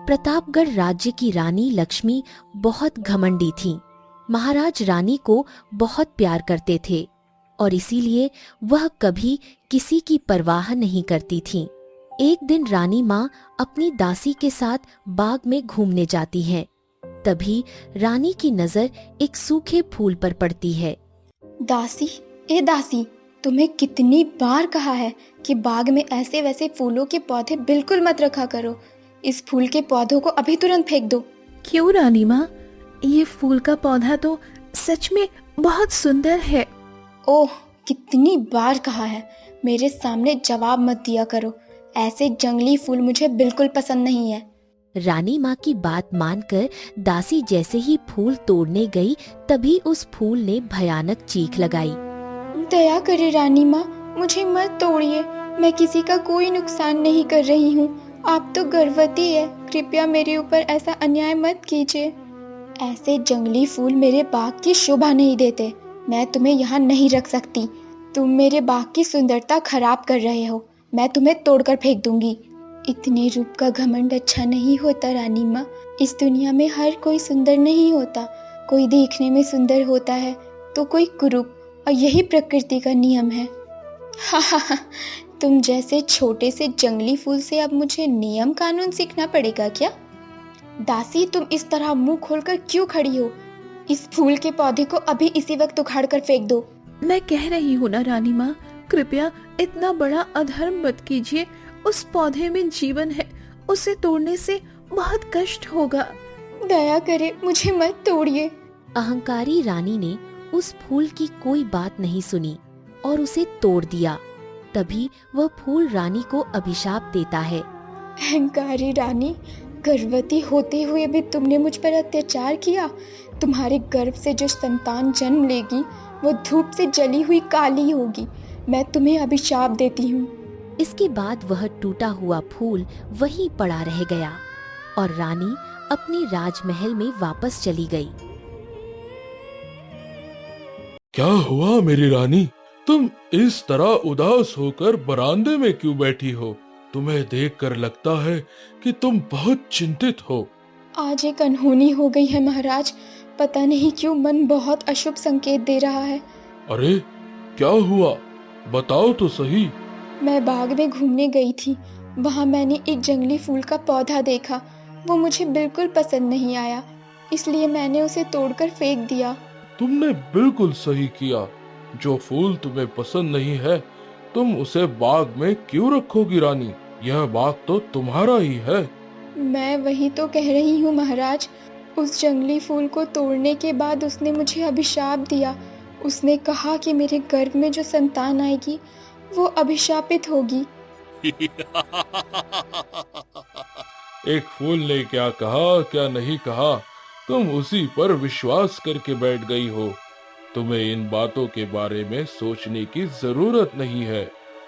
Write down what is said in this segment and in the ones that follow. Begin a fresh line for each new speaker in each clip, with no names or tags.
प्रतापगढ़ राज्य की रानी लक्ष्मी बहुत घमंडी थी। महाराज रानी को बहुत प्यार करते थे और इसीलिए वह कभी किसी की परवाह नहीं करती थी। एक दिन रानी माँ अपनी दासी के साथ बाग में घूमने जाती हैं। तभी रानी की नजर एक सूखे फूल पर पड़ती है।
दासी, ए दासी, तुम्हें कितनी बार कहा है कि बाग में ऐसे वैसे फूलों के पौधे बिल्कुल मत रखा करो। इस फूल के पौधों को अभी तुरंत फेंक दो।
क्यों रानी माँ, ये फूल का पौधा तो सच में बहुत सुंदर है।
ओह, कितनी बार कहा है, मेरे सामने जवाब मत दिया करो। ऐसे जंगली फूल मुझे बिल्कुल पसंद नहीं है।
रानी माँ की बात मानकर दासी जैसे ही फूल तोड़ने गई, तभी उस फूल ने भयानक चीख लगाई।
दया करे रानी माँ, मुझे मत तोड़िए। मैं किसी का कोई नुकसान नहीं कर रही हूँ। आप तो गर्भवती है, कृपया मेरे ऊपर ऐसा अन्याय मत कीजिए। ऐसे जंगली फूल मेरे बाग की शोभा नहीं देते। मैं तुम्हें यहाँ नहीं रख सकती। तुम मेरे बाग की सुंदरता खराब कर रहे हो। मैं तुम्हें तोड़कर फेंक दूंगी। इतने रूप का घमंड अच्छा नहीं होता रानी माँ। इस दुनिया में हर कोई सुंदर नहीं होता। कोई देखने में सुंदर होता है तो कोई कुरूप, और यही प्रकृति का नियम है। हा हा हा, तुम जैसे छोटे से जंगली फूल से अब मुझे नियम कानून सीखना पड़ेगा क्या? दासी, तुम इस तरह मुंह खोलकर क्यों खड़ी हो? इस फूल के पौधे को अभी इसी वक्त उखाड़ कर फेंक दो।
मैं कह रही हूँ ना रानी माँ, कृपया इतना बड़ा अधर्म मत कीजिए। उस पौधे में जीवन है, उसे तोड़ने से बहुत कष्ट होगा।
दया करे, मुझे मत तोड़िए।
अहंकारी रानी ने उस फूल की कोई बात नहीं सुनी और उसे तोड़ दिया। तभी वह फूल रानी को अभिशाप देता है।
अहंकारी रानी, गर्भवती होते हुए भी तुमने मुझ पर अत्याचार किया। तुम्हारे गर्भ से जो संतान जन्म लेगी वो धूप से जली हुई काली होगी। मैं तुम्हें अभिशाप देती हूँ।
इसके बाद वह टूटा हुआ फूल वहीं पड़ा रह गया और रानी अपने राजमहल में वापस चली गई।
क्या हुआ मेरी रानी? तुम इस तरह उदास होकर बरामदे में क्यों बैठी हो? तुम्हें देखकर लगता है कि तुम बहुत चिंतित हो।
आज एक अनहोनी हो गई है महाराज। पता नहीं क्यों मन बहुत अशुभ संकेत दे रहा है।
अरे क्या हुआ? बताओ तो सही।
मैं बाग में घूमने गई थी। वहाँ मैंने एक जंगली फूल का पौधा देखा। वो मुझे बिल्कुल पसंद नहीं आया, इसलिए मैंने उसे तोड़कर फेंक दिया।
तुमने बिल्कुल सही किया। जो फूल तुम्हें पसंद नहीं है, तुम उसे बाग में क्यों रखोगी रानी? यह बाग तो तुम्हारा ही है।
मैं वही तो कह रही हूँ महाराज। उस जंगली फूल को तोड़ने के बाद उसने मुझे अभिशाप दिया। उसने कहा कि मेरे गर्भ में जो संतान आएगी वो अभिशापित होगी।
एक फूल ने क्या कहा क्या नहीं कहा, तुम उसी पर विश्वास करके बैठ गई हो। तुम्हें इन बातों के बारे में सोचने की जरूरत नहीं है।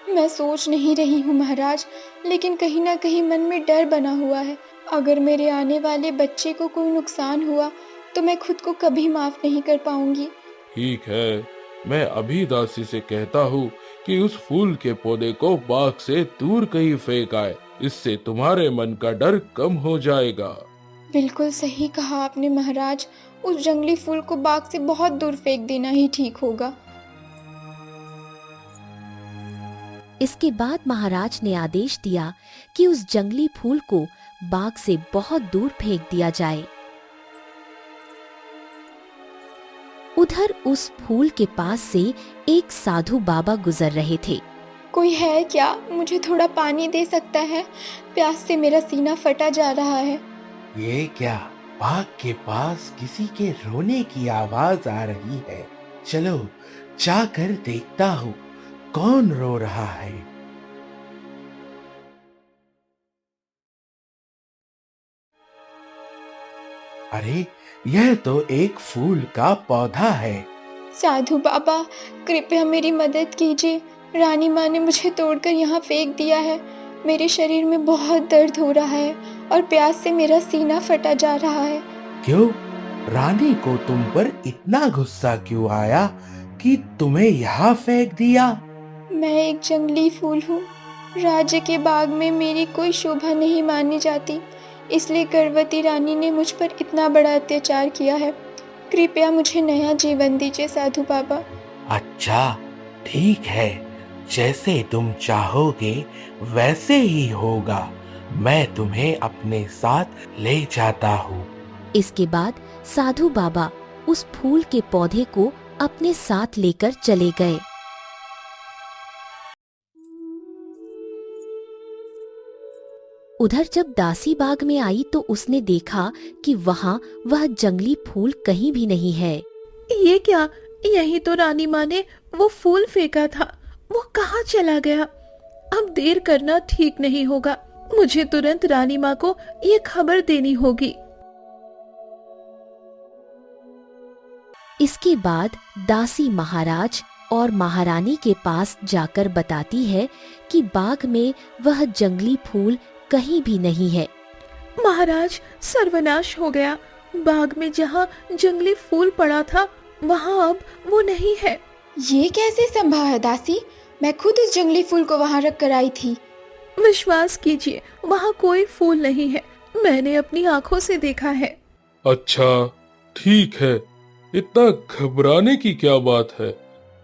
मैं सोच नहीं रही हूँ महाराज, लेकिन कहीं ना कहीं मन में डर बना हुआ है। अगर मेरे आने वाले बच्चे को कोई नुकसान हुआ तो मैं खुद को कभी माफ नहीं कर पाऊंगी।
ठीक है, मैं अभी दासी से कहता हूँ कि उस फूल के पौधे को बाग से दूर कहीं फेंक आए। इससे तुम्हारे मन का डर कम हो जाएगा।
बिल्कुल सही कहा आपने महाराज। उस जंगली फूल को बाग से बहुत दूर फेंक देना ही ठीक होगा।
इसके बाद महाराज ने आदेश दिया कि उस जंगली फूल को बाग से बहुत दूर फेंक दिया जाए। उधर उस फूल के पास से एक साधु बाबा गुजर रहे थे।
कोई है क्या? मुझे थोड़ा पानी दे सकता है? प्यास से मेरा सीना फटा जा रहा है।
ये क्या? बाग के पास किसी के रोने की आवाज आ रही है। चलो जाकर देखता हूँ कौन रो रहा है। अरे यह तो एक फूल का पौधा है।
साधु बाबा, कृपया मेरी मदद कीजिए। रानी माँ ने मुझे तोड़कर यहाँ फेंक दिया है। मेरे शरीर में बहुत दर्द हो रहा है और प्यास से मेरा सीना फटा जा रहा है।
क्यों? रानी को तुम पर इतना गुस्सा क्यों आया कि तुम्हें यहाँ फेंक दिया?
मैं एक जंगली फूल हूँ। राज्य के बाग में मेरी कोई शोभा नहीं मानी जाती। इसलिए गर्भवती रानी ने मुझ पर इतना बड़ा अत्याचार किया है। कृपया मुझे नया जीवन दीजिए साधु बाबा।
अच्छा, ठीक है, जैसे तुम चाहोगे वैसे ही होगा। मैं तुम्हें अपने साथ ले जाता हूँ।
इसके बाद साधु बाबा उस फूल के पौधे को अपने साथ लेकर चले गए। उधर जब दासी बाग में आई तो उसने देखा कि वहाँ वह जंगली फूल कहीं भी नहीं है।
ये क्या? यही तो रानी माँ ने वो फूल फेंका था, वो कहाँ चला गया? अब देर करना ठीक नहीं होगा, मुझे तुरंत रानी माँ को ये खबर देनी होगी।
इसके बाद दासी महाराज और महारानी के पास जाकर बताती है कि बाग में वह जंगली फूल कहीं भी नहीं है।
महाराज, सर्वनाश हो गया। बाग में जहाँ जंगली फूल पड़ा था वहाँ अब वो नहीं है।
ये कैसे संभव है दासी? मैं खुद उस जंगली फूल को वहाँ रख कर आई थी।
विश्वास कीजिए, वहाँ कोई फूल नहीं है, मैंने अपनी आंखों से देखा है।
अच्छा, ठीक है, इतना घबराने की क्या बात है।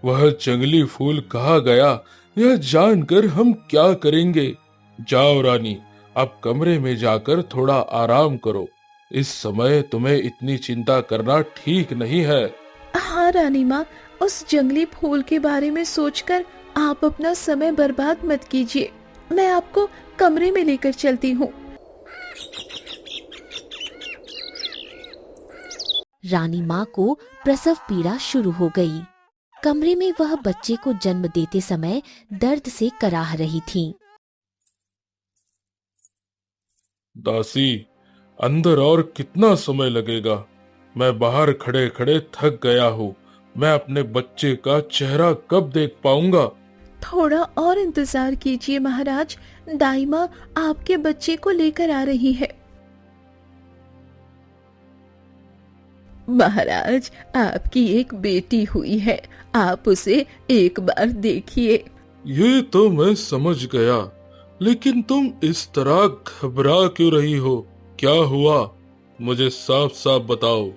वह जंगली फूल कहाँ गया यह जानकर हम क्या करेंगे। जाओ रानी, अब कमरे में जाकर थोड़ा आराम करो। इस समय तुम्हें इतनी चिंता करना ठीक नहीं है।
हाँ रानी माँ, उस जंगली फूल के बारे में सोचकर आप अपना समय बर्बाद मत कीजिए। मैं आपको कमरे में लेकर चलती हूँ।
रानी माँ को प्रसव पीड़ा शुरू हो गई। कमरे में वह बच्चे को जन्म देते समय दर्द से कराह रही थी।
दासी, अंदर और कितना समय लगेगा? मैं बाहर खड़े खड़े थक गया हूँ। मैं अपने बच्चे का चेहरा कब देख पाऊंगा?
थोड़ा और इंतजार कीजिए महाराज, दाई माँ आपके बच्चे को लेकर आ रही है। महाराज, आपकी एक बेटी हुई है, आप उसे एक बार देखिए।
ये तो मैं समझ गया, लेकिन तुम इस तरह घबरा क्यों रही हो? क्या हुआ? मुझे साफ साफ बताओ।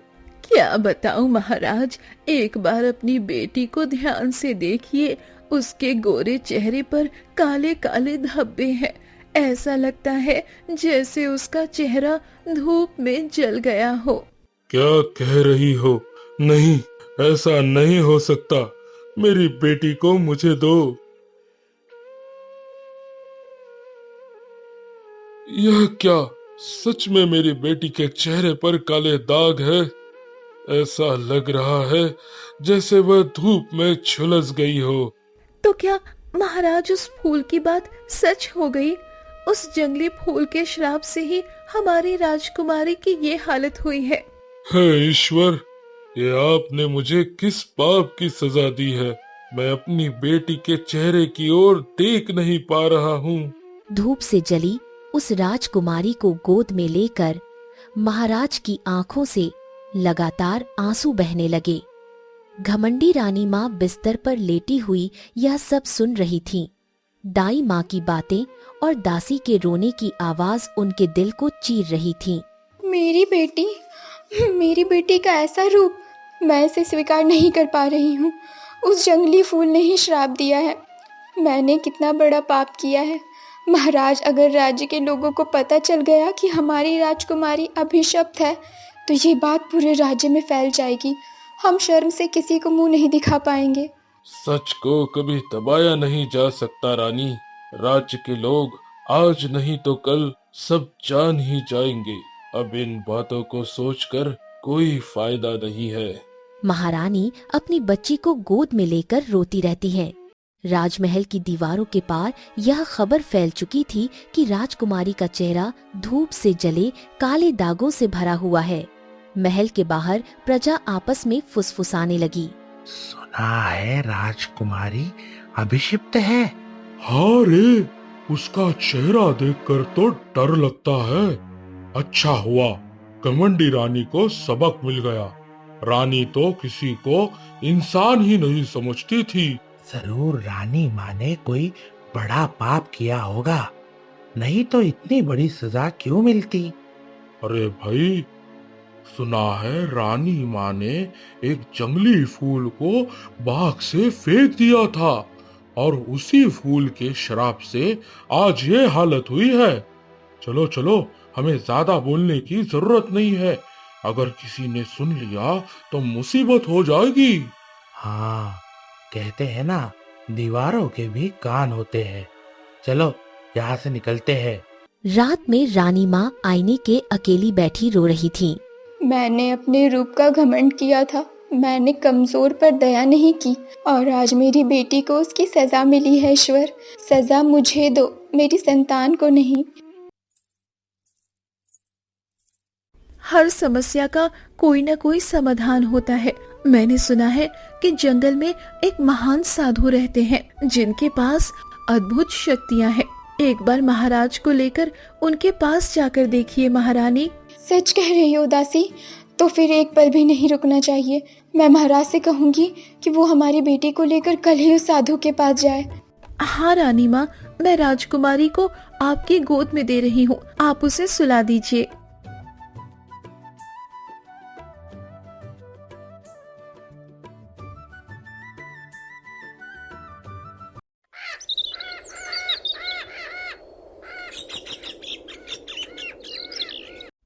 क्या बताऊं महाराज, एक बार अपनी बेटी को ध्यान से देखिए। उसके गोरे चेहरे पर काले काले धब्बे हैं। ऐसा लगता है जैसे उसका चेहरा धूप में जल गया हो।
क्या कह रही हो? नहीं, ऐसा नहीं हो सकता। मेरी बेटी को मुझे दो। यह क्या? सच में मेरी बेटी के चेहरे पर काले दाग है। ऐसा लग रहा है जैसे वह धूप में झुलस गई हो।
तो क्या महाराज उस फूल की बात सच हो गई? उस जंगली फूल के श्राप से ही हमारी राजकुमारी की ये हालत हुई है।
हे ईश्वर, ये आपने मुझे किस पाप की सजा दी है? मैं अपनी बेटी के चेहरे की ओर देख नहीं पा रहा हूँ।
धूप से जली उस राजकुमारी को गोद में लेकर महाराज की आंखों से लगातार आंसू बहने लगे। घमंडी रानी माँ बिस्तर पर लेटी हुई यह सब सुन रही थीं। दाई माँ की बातें और दासी के रोने की आवाज उनके दिल को चीर रही थी।
मेरी बेटी का ऐसा रूप, मैं इसे स्वीकार नहीं कर पा रही हूँ। उस जंगली फूल ने ही श्राप दिया है। मैंने कितना बड़ा पाप किया है। महाराज, अगर राज्य के लोगों को पता चल गया कि हमारी राजकुमारी अभिशप्त है तो ये बात पूरे राज्य में फैल जाएगी। हम शर्म से किसी को मुंह नहीं दिखा पाएंगे।
सच को कभी दबाया नहीं जा सकता रानी। राज्य के लोग आज नहीं तो कल सब जान ही जाएंगे। अब इन बातों को सोचकर कोई फायदा नहीं है।
महारानी अपनी बच्ची को गोद में लेकर रोती रहती हैं। राजमहल की दीवारों के पार यह खबर फैल चुकी थी कि राजकुमारी का चेहरा धूप से जले काले दागों से भरा हुआ है। महल के बाहर प्रजा आपस में फुसफुसाने लगी।
सुना है राजकुमारी अभिषिप्त है।
हाँ रे, उसका चेहरा देखकर तो डर लगता है। अच्छा हुआ घमंडी रानी को सबक मिल गया। रानी तो किसी को इंसान ही नहीं समझती थी।
जरूर रानी माँ ने कोई बड़ा पाप किया होगा, नहीं तो इतनी बड़ी सजा क्यों मिलती?
अरे भाई, सुना है रानी माँ ने एक जंगली फूल को बाग से फेंक दिया था और उसी फूल के श्राप से आज ये हालत हुई है। चलो चलो, हमें ज्यादा बोलने की जरूरत नहीं है। अगर किसी ने सुन लिया तो मुसीबत हो जाएगी।
हाँ, कहते हैं ना, दीवारों के भी कान होते हैं। चलो यहाँ से निकलते हैं।
रात में रानी माँ आईने के अकेली बैठी रो रही थी।
मैंने अपने रूप का घमंड किया था, मैंने कमजोर पर दया नहीं की और आज मेरी बेटी को उसकी सजा मिली है। ईश्वर, सजा मुझे दो, मेरी संतान को नहीं।
हर समस्या का कोई ना कोई समाधान होता है। मैंने सुना है कि जंगल में एक महान साधु रहते हैं जिनके पास अद्भुत शक्तियां हैं। एक बार महाराज को लेकर उनके पास जाकर देखिए महारानी।
सच कह रही हो दासी, तो फिर एक पल भी नहीं रुकना चाहिए। मैं महाराज से कहूंगी कि वो हमारी बेटी को लेकर कल ही उस साधु के पास जाए।
हाँ रानी माँ, मैं राजकुमारी को आपकी गोद में दे रही हूँ, आप उसे सुला दीजिए।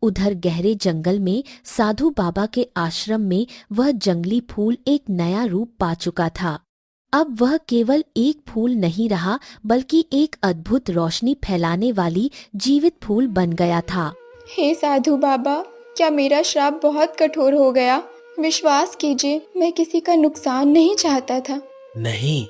उधर गहरे जंगल में साधु बाबा के आश्रम में वह जंगली फूल एक नया रूप पा चुका था। अब वह केवल एक फूल नहीं रहा, बल्कि एक अद्भुत रोशनी फैलाने वाली जीवित फूल बन गया था।
हे साधु बाबा, क्या मेरा श्राप बहुत कठोर हो गया? विश्वास कीजिए, मैं किसी का नुकसान नहीं चाहता था।
नहीं,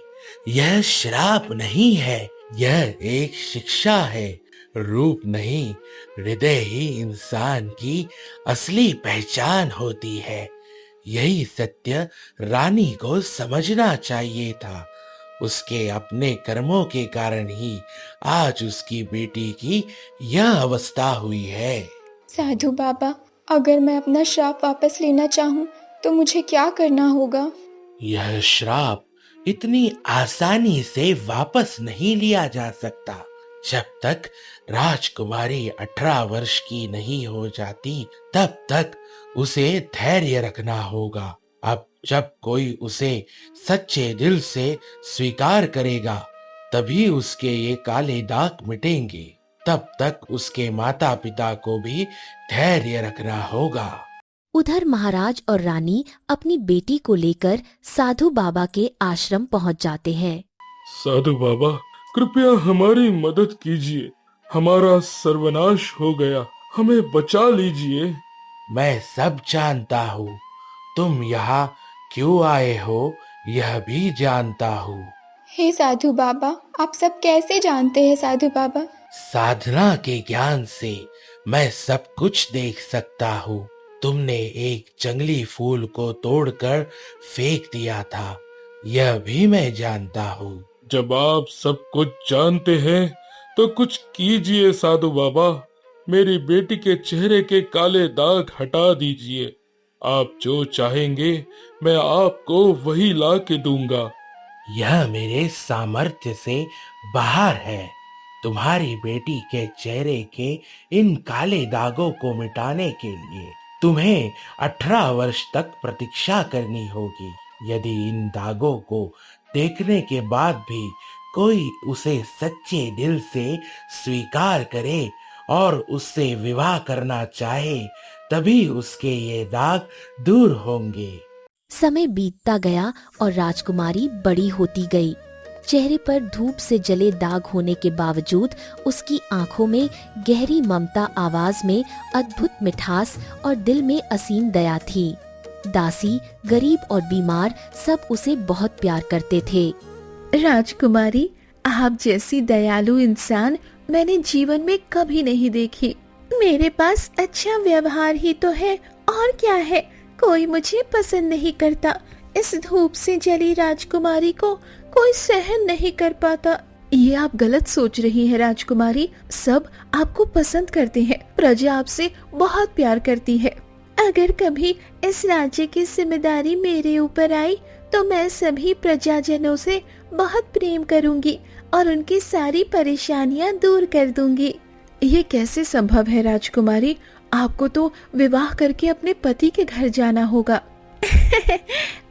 यह श्राप नहीं है, यह एक शिक्षा है। रूप नहीं, हृदय ही इंसान की असली पहचान होती है। यही सत्य रानी को समझना चाहिए था। उसके अपने कर्मों के कारण ही आज उसकी बेटी की यह अवस्था हुई है।
साधु बाबा, अगर मैं अपना श्राप वापस लेना चाहूँ तो मुझे क्या करना होगा?
यह श्राप इतनी आसानी से वापस नहीं लिया जा सकता। जब तक राजकुमारी 18 वर्ष की नहीं हो जाती, तब तक उसे धैर्य रखना होगा। अब जब कोई उसे सच्चे दिल से स्वीकार करेगा, तभी उसके ये काले दाग मिटेंगे। तब तक उसके माता पिता को भी धैर्य रखना होगा।
उधर महाराज और रानी अपनी बेटी को लेकर साधु बाबा के आश्रम पहुंच जाते हैं।
साधु बाबा, कृपया हमारी मदद कीजिए। हमारा सर्वनाश हो गया, हमें बचा लीजिए।
मैं सब जानता हूँ। तुम यहाँ क्यों आए हो, यह भी जानता हूँ।
हे साधु बाबा, आप सब कैसे जानते हैं साधु बाबा?
साधना के ज्ञान से मैं सब कुछ देख सकता हूँ। तुमने एक जंगली फूल को तोड़कर फेंक दिया था, यह भी मैं जानता हूँ।
जब आप सब कुछ जानते हैं तो कुछ कीजिए साधु बाबा। मेरी बेटी के चेहरे के काले दाग हटा दीजिए। आप जो चाहेंगे मैं आपको वही ला के दूंगा।
यह मेरे सामर्थ्य से बाहर है। तुम्हारी बेटी के चेहरे के इन काले दागों को मिटाने के लिए तुम्हें 18 वर्ष तक प्रतीक्षा करनी होगी। यदि इन दागों को देखने के बाद भी कोई उसे सच्चे दिल से स्वीकार करे और उससे विवाह करना चाहे, तभी उसके ये दाग दूर होंगे।
समय बीतता गया और राजकुमारी बड़ी होती गई। चेहरे पर धूप से जले दाग होने के बावजूद उसकी आंखों में गहरी ममता, आवाज में अद्भुत मिठास और दिल में असीम दया थी। दासी, गरीब और बीमार सब उसे बहुत प्यार करते थे।
राजकुमारी, आप जैसी दयालु इंसान मैंने जीवन में कभी नहीं देखी। मेरे पास अच्छा व्यवहार ही तो है, और क्या है। कोई मुझे पसंद नहीं करता। इस धूप से जली राजकुमारी को कोई सहन नहीं कर पाता। ये आप गलत सोच रही हैं राजकुमारी। सब आपको पसंद करते हैं। प्रजा आपसे बहुत प्यार करती है। अगर कभी इस राज्य की जिम्मेदारी मेरे ऊपर आई तो मैं सभी प्रजाजनों से बहुत प्रेम करूंगी और उनकी सारी परेशानियां दूर कर दूंगी। ये कैसे संभव है राजकुमारी? आपको तो विवाह करके अपने पति के घर जाना होगा।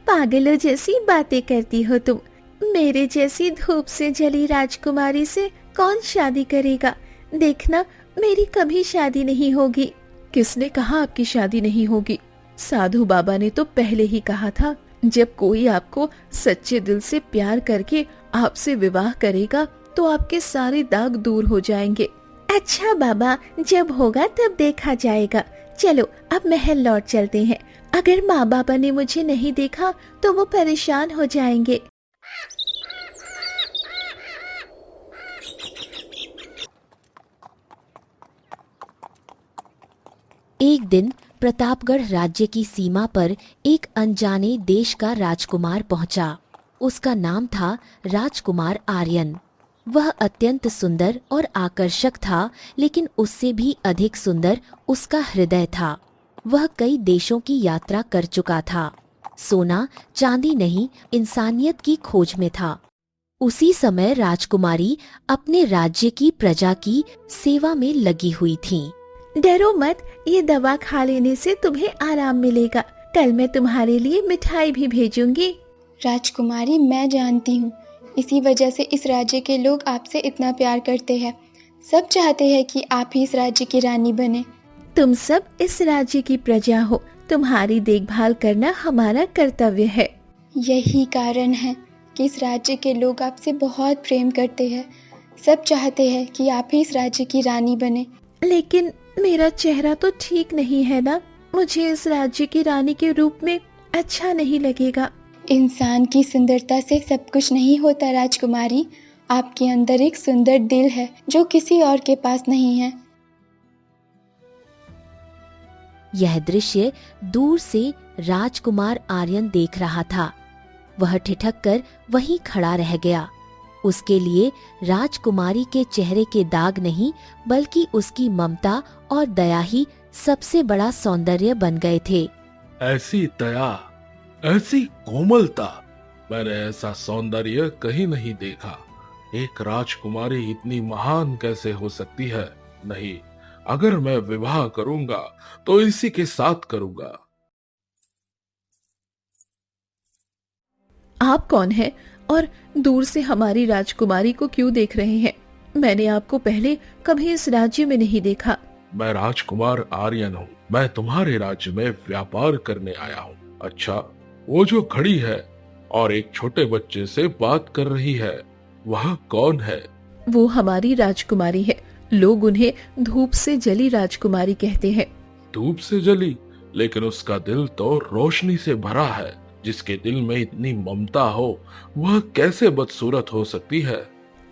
पागलों जैसी बातें करती हो तुम। मेरे जैसी धूप से जली राजकुमारी से कौन शादी करेगा? देखना, मेरी कभी शादी नहीं होगी। किसने कहा आपकी शादी नहीं होगी? साधु बाबा ने तो पहले ही कहा था, जब कोई आपको सच्चे दिल से प्यार करके आपसे विवाह करेगा तो आपके सारे दाग दूर हो जाएंगे। अच्छा बाबा, जब होगा तब देखा जाएगा। चलो अब महल लौट चलते हैं। अगर माँ बाबा ने मुझे नहीं देखा तो वो परेशान हो जाएंगे।
एक दिन प्रतापगढ़ राज्य की सीमा पर एक अनजाने देश का राजकुमार पहुंचा। उसका नाम था राजकुमार आर्यन। वह अत्यंत सुंदर और आकर्षक था, लेकिन उससे भी अधिक सुंदर उसका हृदय था। वह कई देशों की यात्रा कर चुका था। सोना चांदी नहीं, इंसानियत की खोज में था। उसी समय राजकुमारी अपने राज्य की प्रजा की सेवा में लगी हुई थी।
डरो मत, ये दवा खा लेने से तुम्हें आराम मिलेगा। कल मैं तुम्हारे लिए मिठाई भी भेजूंगी।
राजकुमारी, मैं जानती हूँ, इसी वजह से इस राज्य के लोग आपसे इतना प्यार करते हैं। सब चाहते हैं कि आप ही इस राज्य की रानी बने।
तुम सब इस राज्य की प्रजा हो, तुम्हारी देखभाल करना हमारा कर्तव्य है।
यही कारण है कि इस राज्य के लोग आपसे बहुत प्रेम करते हैं। सब चाहते हैं कि आप ही इस राज्य की रानी बने।
लेकिन मेरा चेहरा तो ठीक नहीं है ना, मुझे इस राज्य की रानी के रूप में अच्छा नहीं लगेगा।
इंसान की सुंदरता से सब कुछ नहीं होता राजकुमारी। आपके अंदर एक सुंदर दिल है जो किसी और के पास नहीं है।
यह दृश्य दूर से राजकुमार आर्यन देख रहा था। वह ठिठक कर वहीं खड़ा रह गया। उसके लिए राजकुमारी के चेहरे के दाग नहीं, बल्कि उसकी ममता और दया ही सबसे बड़ा सौंदर्य बन गए थे।
ऐसी दया, ऐसी कोमलता, मैंने ऐसा सौंदर्य कहीं नहीं देखा। एक राजकुमारी इतनी महान कैसे हो सकती है? नहीं, अगर मैं विवाह करूंगा तो इसी के साथ करूंगा।
आप कौन हैं और दूर से हमारी राजकुमारी को क्यों देख रहे हैं? मैंने आपको पहले कभी इस राज्य में नहीं देखा।
मैं राजकुमार आर्यन हूँ। मैं तुम्हारे राज्य में व्यापार करने आया हूँ। अच्छा, वो जो खड़ी है और एक छोटे बच्चे से बात कर रही है, वह कौन है?
वो हमारी राजकुमारी है। लोग उन्हें धूप से जली राजकुमारी कहते हैं।
धूप से जली? लेकिन उसका दिल तो रोशनी से भरा है। जिसके दिल में इतनी ममता हो, वह कैसे बदसूरत हो सकती है?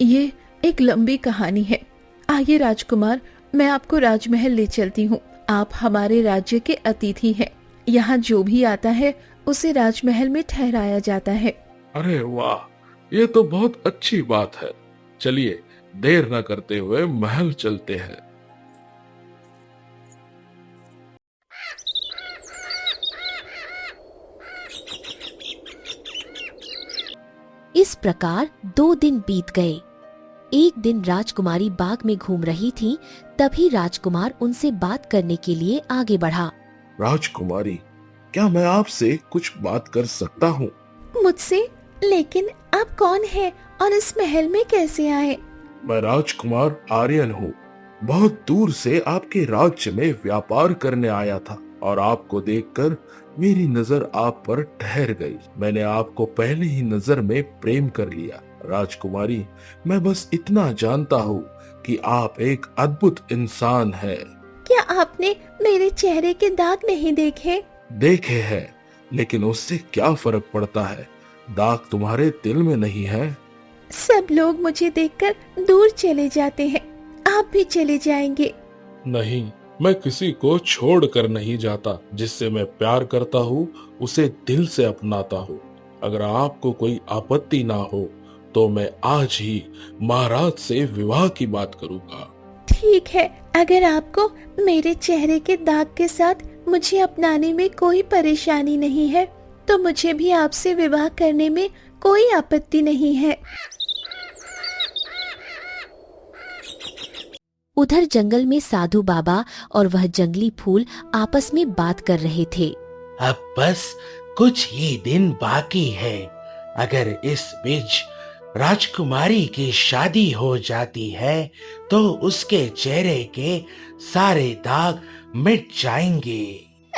ये एक लंबी कहानी है। आइए राजकुमार, मैं आपको राजमहल ले चलती हूँ। आप हमारे राज्य के अतिथि हैं। यहाँ जो भी आता है उसे राजमहल में ठहराया जाता है।
अरे वाह, ये तो बहुत अच्छी बात है। चलिए, देर न करते हुए महल चलते हैं।
इस प्रकार 2 दिन बीत गए। एक दिन राजकुमारी बाग में घूम रही थी, तभी राजकुमार उनसे बात करने के लिए आगे बढ़ा।
राजकुमारी, क्या मैं आपसे कुछ बात कर सकता हूँ?
मुझसे? लेकिन आप कौन हैं और इस महल में कैसे आए?
मैं राजकुमार आर्यन हूँ। बहुत दूर से आपके राज्य में व्यापार करने आया था और आपको देखकर मेरी नजर आप पर ठहर गई। मैंने आपको पहले ही नजर में प्रेम कर लिया। राजकुमारी, मैं बस इतना जानता हूँ कि आप एक अद्भुत इंसान हैं।
क्या आपने मेरे चेहरे के दाग नहीं देखे?
देखे हैं, लेकिन उससे क्या फर्क पड़ता है? दाग तुम्हारे दिल में नहीं है।
सब लोग मुझे देखकर दूर चले जाते हैं। आप भी चले जाएंगे?
नहीं, मैं किसी को छोड़ कर नहीं जाता। जिससे मैं प्यार करता हूँ उसे दिल से अपनाता हूँ। अगर आपको कोई आपत्ति ना हो तो मैं आज ही महाराज से विवाह की बात करूँगा।
ठीक है, अगर आपको मेरे चेहरे के दाग के साथ मुझे अपनाने में कोई परेशानी नहीं है तो मुझे भी आपसे विवाह करने में कोई आपत्ति नहीं है।
उधर जंगल में साधु बाबा और वह जंगली फूल आपस में बात कर रहे थे।
अब बस कुछ ही दिन बाकी है। अगर इस बीच राजकुमारी की शादी हो जाती है तो उसके चेहरे के सारे दाग मिट जाएंगे।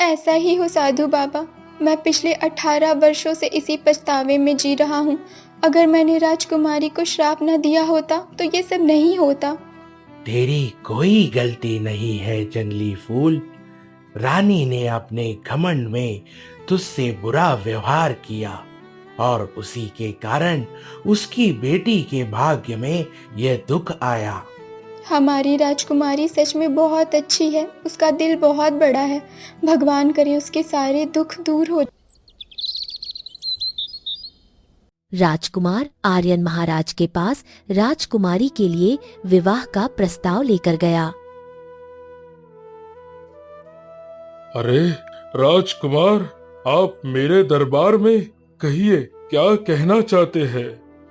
ऐसा ही हो साधु बाबा, मैं पिछले 18 वर्षों से इसी पछतावे में जी रहा हूँ। अगर मैंने राजकुमारी को श्राप न दिया होता तो ये सब नहीं होता।
तेरी कोई गलती नहीं है जंगली फूल। रानी ने अपने घमंड में तुझसे बुरा व्यवहार किया और उसी के कारण उसकी बेटी के भाग्य में यह दुख आया।
हमारी राजकुमारी सच में बहुत अच्छी है, उसका दिल बहुत बड़ा है। भगवान करे उसके सारे दुख दूर हो।
राजकुमार आर्यन महाराज के पास राजकुमारी के लिए विवाह का प्रस्ताव लेकर गया।
अरे राजकुमार, आप मेरे दरबार में कहिए, क्या कहना चाहते हैं?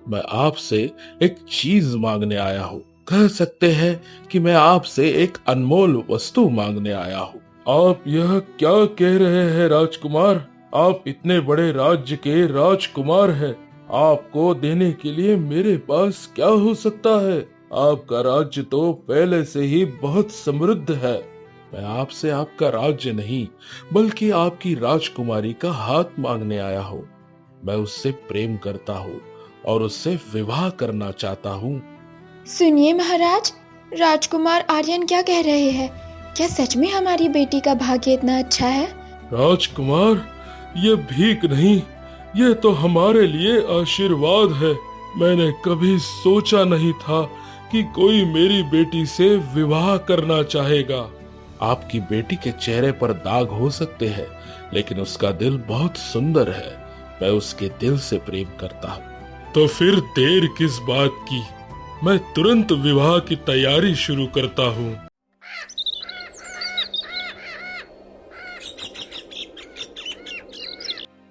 मैं आपसे एक चीज मांगने आया हूँ। कह सकते हैं कि मैं आपसे एक अनमोल वस्तु मांगने आया हूँ। आप यह क्या कह रहे हैं राजकुमार? आप इतने बड़े राज्य के राजकुमार हैं। आपको देने के लिए मेरे पास क्या हो सकता है? आपका राज्य तो पहले से ही बहुत समृद्ध है। मैं आपसे आपका राज्य नहीं बल्कि आपकी राजकुमारी का हाथ मांगने आया हूँ। मैं उससे प्रेम करता हूँ और उससे विवाह करना चाहता हूँ।
सुनिए महाराज, राजकुमार आर्यन क्या कह रहे हैं? क्या सच में हमारी बेटी का भाग्य इतना अच्छा है?
राजकुमार, ये भीख नहीं, ये तो हमारे लिए आशीर्वाद है। मैंने कभी सोचा नहीं था कि कोई मेरी बेटी से विवाह करना चाहेगा। आपकी बेटी के चेहरे पर दाग हो सकते हैं, लेकिन उसका दिल बहुत सुंदर है। मैं उसके दिल से प्रेम करता हूँ। तो फिर देर किस बात की? मैं तुरंत विवाह की तैयारी शुरू करता हूँ।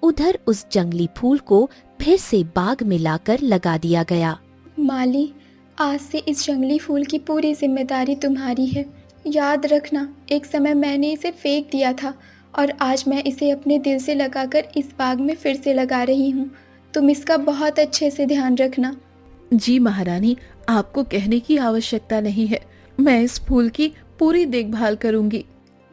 उधर उस जंगली फूल को फिर से बाग में लाकर लगा दिया गया।
माली, आज से इस जंगली फूल की पूरी जिम्मेदारी तुम्हारी है। याद रखना, एक समय मैंने इसे फेंक दिया था और आज मैं इसे अपने दिल से लगाकर इस बाग में फिर से लगा रही हूँ। तुम इसका बहुत अच्छे से ध्यान रखना।
जी महारानी, आपको कहने की आवश्यकता नहीं है। मैं इस फूल की पूरी देखभाल करूंगी।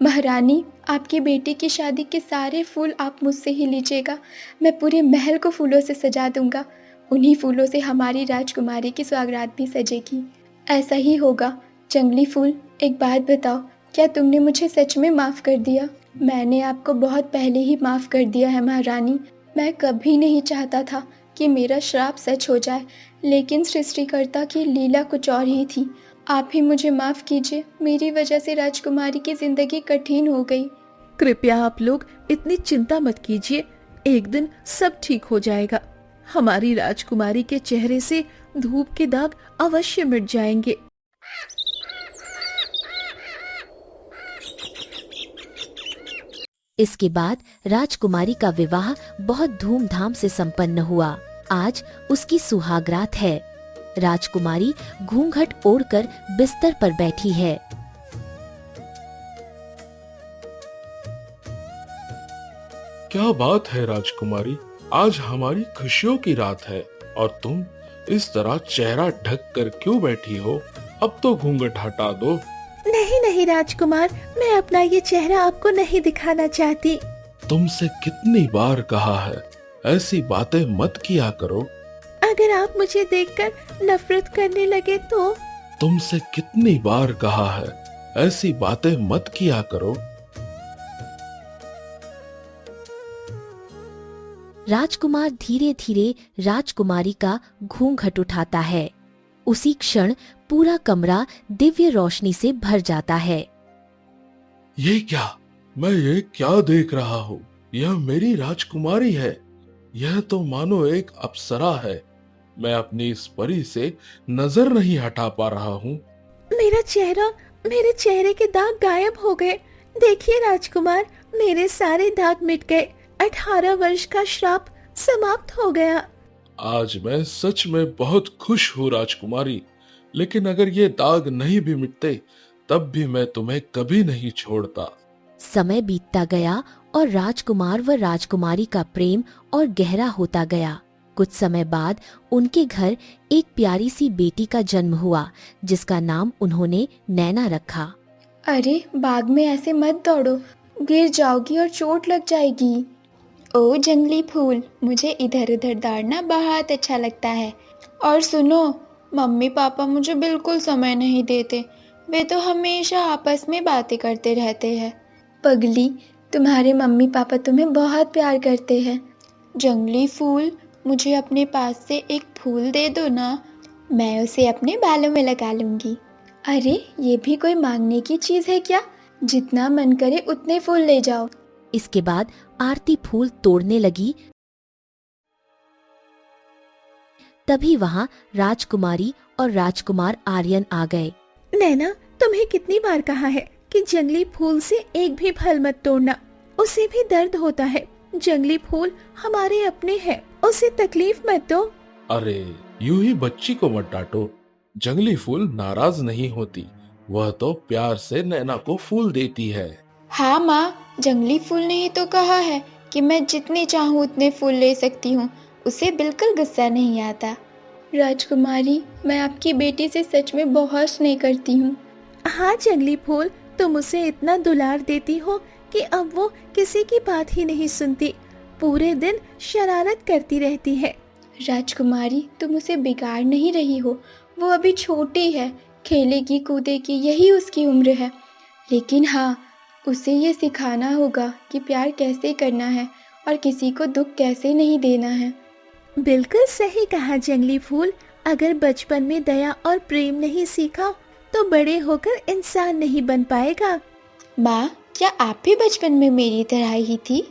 महारानी, आपकी बेटी की शादी के सारे फूल आप मुझसे ही लीजिएगा। मैं पूरे महल को फूलों से सजा दूंगा। उन्हीं फूलों से हमारी राजकुमारी की सौगात भी सजेगी। ऐसा ही होगा। जंगली फूल, एक बात बताओ, क्या तुमने मुझे सच में माफ़ कर दिया? मैंने आपको बहुत पहले ही माफ़ कर दिया है महारानी। मैं कभी नहीं चाहता था कि मेरा श्राप सच हो जाए, लेकिन सृष्टिकर्ता की लीला कुछ और ही थी। आप ही मुझे माफ़ कीजिए। मेरी वजह से राजकुमारी की ज़िंदगी कठिन हो गई।
कृपया आप लोग इतनी चिंता मत कीजिए, एक दिन सब ठीक हो जाएगा। हमारी राजकुमारी के चेहरे से धूप के दाग अवश्य मिट जाएंगे।
इसके बाद राजकुमारी का विवाह बहुत धूमधाम से संपन्न हुआ। आज उसकी सुहागरात है। राजकुमारी घूंघट ओढ़कर बिस्तर पर बैठी है।
क्या बात है राजकुमारी, आज हमारी खुशियों की रात है और तुम इस तरह चेहरा ढक कर क्यों बैठी हो? अब तो घूंघट हटा दो।
नहीं नहीं राजकुमार, मैं अपना ये चेहरा आपको नहीं दिखाना चाहती।
तुमसे कितनी बार कहा है, ऐसी बातें मत किया करो।
अगर आप मुझे देखकर नफरत करने लगे तो?
तुमसे कितनी बार कहा है, ऐसी बातें मत किया करो।
राजकुमार धीरे धीरे राजकुमारी का घूंघट उठाता है। उसी क्षण पूरा कमरा दिव्य रोशनी से भर जाता है।
ये क्या? मैं ये क्या देख रहा हूँ? यह मेरी राजकुमारी है। यह तो मानो एक अप्सरा है। मैं अपनी इस परी से नजर नहीं हटा पा रहा हूँ।
मेरा चेहरा, मेरे चेहरे के दाग गायब हो गए। देखिए राजकुमार, मेरे सारे दाग मिट गए। 18 वर्ष का श्राप समाप्त हो गया।
आज मैं सच में बहुत खुश हूँ राजकुमारी। लेकिन अगर ये दाग नहीं भी मिटते तब भी मैं तुम्हें कभी नहीं छोड़ता।
समय बीतता गया और राजकुमार व राजकुमारी का प्रेम और गहरा होता गया। कुछ समय बाद उनके घर एक प्यारी सी बेटी का जन्म हुआ, जिसका नाम उन्होंने नैना रखा।
अरे बाग में ऐसे मत दौड़ो, गिर जाओगी और चोट लग जाएगी। ओ जंगली फूल, मुझे इधर उधर दौड़ना बहुत अच्छा लगता है। और सुनो, मम्मी पापा मुझे बिल्कुल समय नहीं देते, वे तो हमेशा आपस में बातें करते रहते हैं। पगली, तुम्हारे मम्मी पापा तुम्हें बहुत प्यार करते हैं। जंगली फूल, मुझे अपने पास से एक फूल दे दो ना, मैं उसे अपने बालों में लगा लूंगी। अरे ये भी कोई मांगने की चीज़ है क्या? जितना मन करे उतने फूल ले जाओ।
इसके बाद आरती फूल तोड़ने लगी। तभी वहाँ राजकुमारी और राजकुमार आर्यन आ गए।
नैना, तुम्हें कितनी बार कहा है कि जंगली फूल से एक भी फल मत तोड़ना, उसे भी दर्द होता है। जंगली फूल हमारे अपने हैं, उसे तकलीफ मत दो।
अरे यूं ही बच्ची को मत डांटो, जंगली फूल नाराज नहीं होती, वह तो प्यार से नैना को फूल देती है।
हाँ माँ, जंगली फूल ने ही तो कहा है कि मैं जितने चाहूँ उतने फूल ले सकती हूँ, उसे बिल्कुल गुस्सा नहीं आता। राजकुमारी, मैं आपकी बेटी से सच में बहुत स्नेह करती हूँ।
हाँ जंगली फूल, तुम उसे इतना दुलार देती हो कि अब वो किसी की बात ही नहीं सुनती, पूरे दिन शरारत करती रहती है।
राजकुमारी, तुम उसे बिगाड़ नहीं रही हो, वो अभी छोटी है, खेलेगी कूदेगी, यही उसकी उम्र है। लेकिन हाँ, उसे ये सिखाना होगा कि प्यार कैसे करना है और किसी को दुख कैसे नहीं देना है।
बिल्कुल सही कहा जंगली फूल, अगर बचपन में दया और प्रेम नहीं सीखा तो बड़े होकर इंसान नहीं बन पाएगा।
माँ, क्या आप भी बचपन में मेरी तरह ही थी?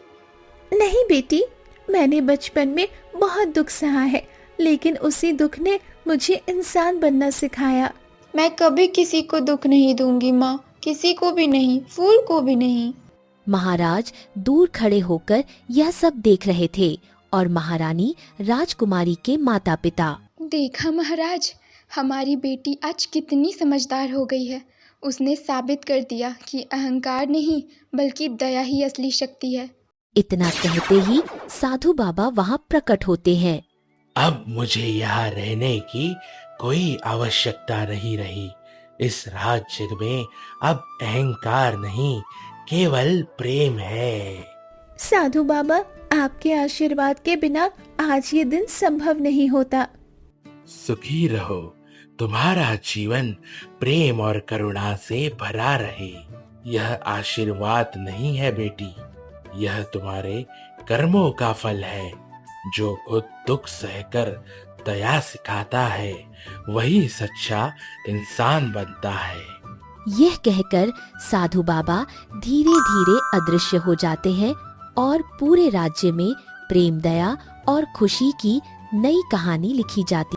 नहीं बेटी, मैंने बचपन में बहुत दुख सहा है, लेकिन उसी दुख ने मुझे इंसान बनना सिखाया।
मैं कभी किसी को दुख नहीं दूंगी माँ, किसी को भी नहीं, फूल को भी नहीं।
महाराज दूर खड़े होकर यह सब देख रहे थे और महारानी राजकुमारी के माता पिता।
देखा महाराज, हमारी बेटी आज कितनी समझदार हो गई है। उसने साबित कर दिया कि अहंकार नहीं बल्कि दया ही असली शक्ति है।
इतना कहते ही साधु बाबा वहाँ प्रकट होते हैं।
अब मुझे यहाँ रहने की कोई आवश्यकता नहीं रही। इस राज्य में अब अहंकार नहीं, केवल प्रेम है।
साधु बाबा, आपके आशीर्वाद के बिना आज ये दिन संभव नहीं होता।
सुखी रहो, तुम्हारा जीवन प्रेम और करुणा से भरा रहे। यह आशीर्वाद नहीं है बेटी, यह तुम्हारे कर्मों का फल है। जो खुद दुख सहकर दया सिखाता है, वही सच्चा इंसान बनता है।
यह कहकर साधु बाबा धीरे धीरे अदृश्य हो जाते हैं और पूरे राज्य में प्रेम, दया और खुशी की नई कहानी लिखी जाती